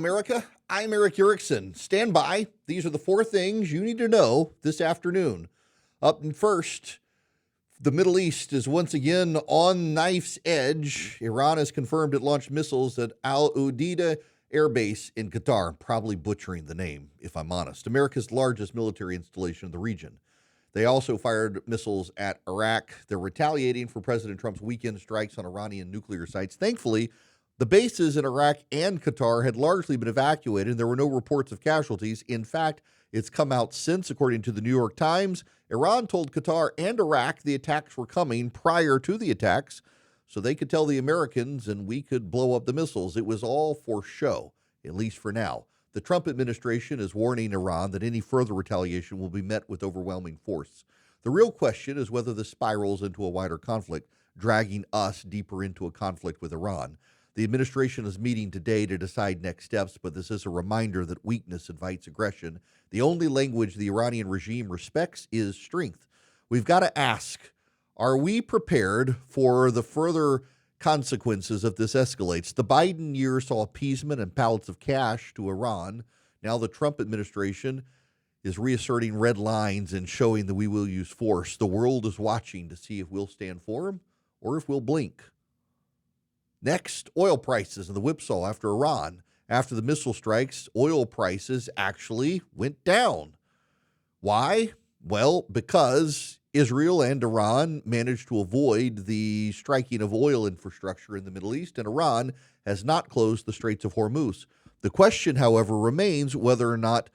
America. I'm Erick Erickson. Stand by. These are the four things you need to know this afternoon. Up first, the Middle East is once again on knife's edge. Iran has confirmed it launched missiles at Al Udeida Air Base in Qatar. Probably butchering the name, if I'm honest. America's largest military installation in the region. They also fired missiles at Iraq. They're retaliating for President Trump's weekend strikes on Iranian nuclear sites. Thankfully, the bases in Iraq and Qatar had largely been evacuated, and there were no reports of casualties. In fact, it's come out since, according to the New York Times, Iran told Qatar and Iraq the attacks were coming prior to the attacks, so they could tell the Americans and we could blow up the missiles. It was all for show, at least for now. The Trump administration is warning Iran that any further retaliation will be met with overwhelming force. The real question is whether this spirals into a wider conflict, dragging us deeper into a conflict with Iran. The administration is meeting today to decide next steps, but this is a reminder that weakness invites aggression. The only language the Iranian regime respects is strength. We've got to ask, are we prepared for the further consequences of this escalates? The Biden year saw appeasement and pallets of cash to Iran. Now the Trump administration is reasserting red lines and showing that we will use force. The world is watching to see if we'll stand for him or if we'll blink. Next, oil prices and the whipsaw after Iran. After the missile strikes, oil prices actually went down. Why? Well, because Israel and Iran managed to avoid the striking of oil infrastructure in the Middle East, and Iran has not closed the Straits of Hormuz. The question, however, remains whether or not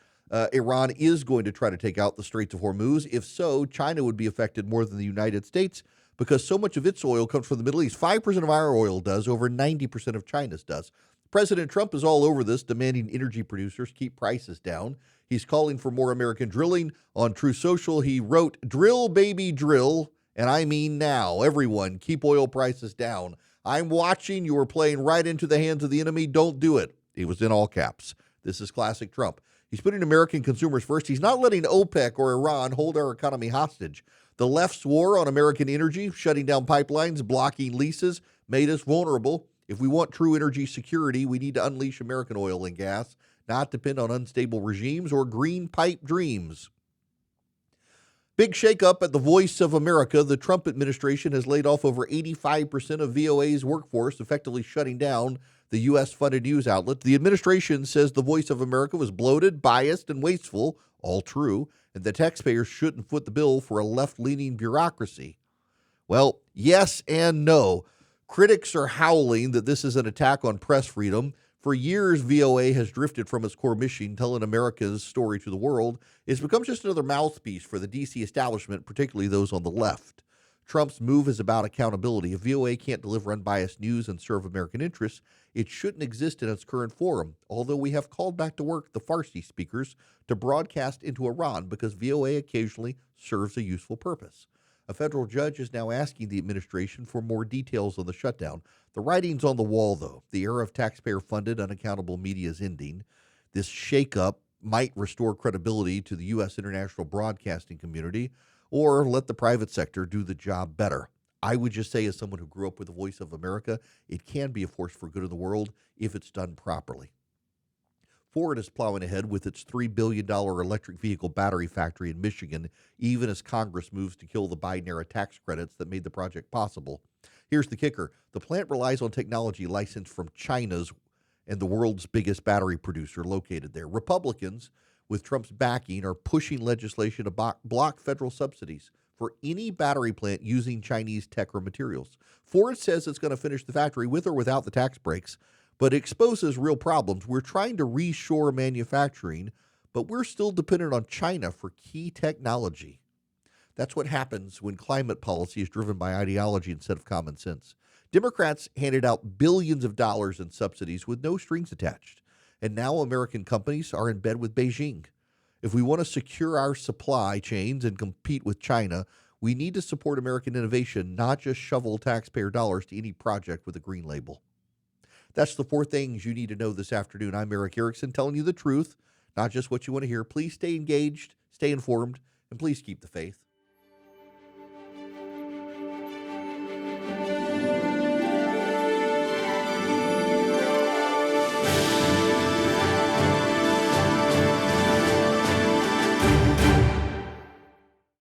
Iran is going to try to take out the Straits of Hormuz. If so, China would be affected more than the United States, because so much of its oil comes from the Middle East. 5% of our oil does, over 90% of China's does. President Trump is all over this, demanding energy producers keep prices down. He's calling for more American drilling. On Truth Social, he wrote, "Drill, baby, drill, and I mean now. Everyone, keep oil prices down. I'm watching. You are playing right into the hands of the enemy. Don't do it." It was in all caps. This is classic Trump. He's putting American consumers first. He's not letting OPEC or Iran hold our economy hostage. The left's war on American energy, shutting down pipelines, blocking leases, made us vulnerable. If we want true energy security, we need to unleash American oil and gas, not depend on unstable regimes or green pipe dreams. Big shakeup at the Voice of America. The Trump administration has laid off over 85% of VOA's workforce, effectively shutting down the U.S.-funded news outlet. The administration says the Voice of America was bloated, biased, and wasteful, all true, and the taxpayers shouldn't foot the bill for a left-leaning bureaucracy. Well, yes and no. Critics are howling that this is an attack on press freedom. For years, VOA has drifted from its core mission, telling America's story to the world. It's become just another mouthpiece for the D.C. establishment, particularly those on the left. Trump's move is about accountability. If VOA can't deliver unbiased news and serve American interests, it shouldn't exist in its current form, although we have called back to work the Farsi speakers to broadcast into Iran because VOA occasionally serves a useful purpose. A federal judge is now asking the administration for more details on the shutdown. The writing's on the wall, though. The era of taxpayer-funded, unaccountable media is ending. This shakeup might restore credibility to the U.S. international broadcasting community or let the private sector do the job better. I would just say, as someone who grew up with the Voice of America, it can be a force for good in the world if it's done properly. Ford is plowing ahead with its $3 billion electric vehicle battery factory in Michigan, even as Congress moves to kill the Biden-era tax credits that made the project possible. Here's the kicker. The plant relies on technology licensed from China's and the world's biggest battery producer located there. Republicans, with Trump's backing, are pushing legislation to block federal subsidies for any battery plant using Chinese tech or materials. Ford says it's going to finish the factory with or without the tax breaks, but it exposes real problems. We're trying to reshore manufacturing, but we're still dependent on China for key technology. That's what happens when climate policy is driven by ideology instead of common sense. Democrats handed out billions of dollars in subsidies with no strings attached, and now American companies are in bed with Beijing. If we want to secure our supply chains and compete with China, we need to support American innovation, not just shovel taxpayer dollars to any project with a green label. That's the four things you need to know this afternoon. I'm Erick Erickson, telling you the truth, not just what you want to hear. Please stay engaged, stay informed, and please keep the faith.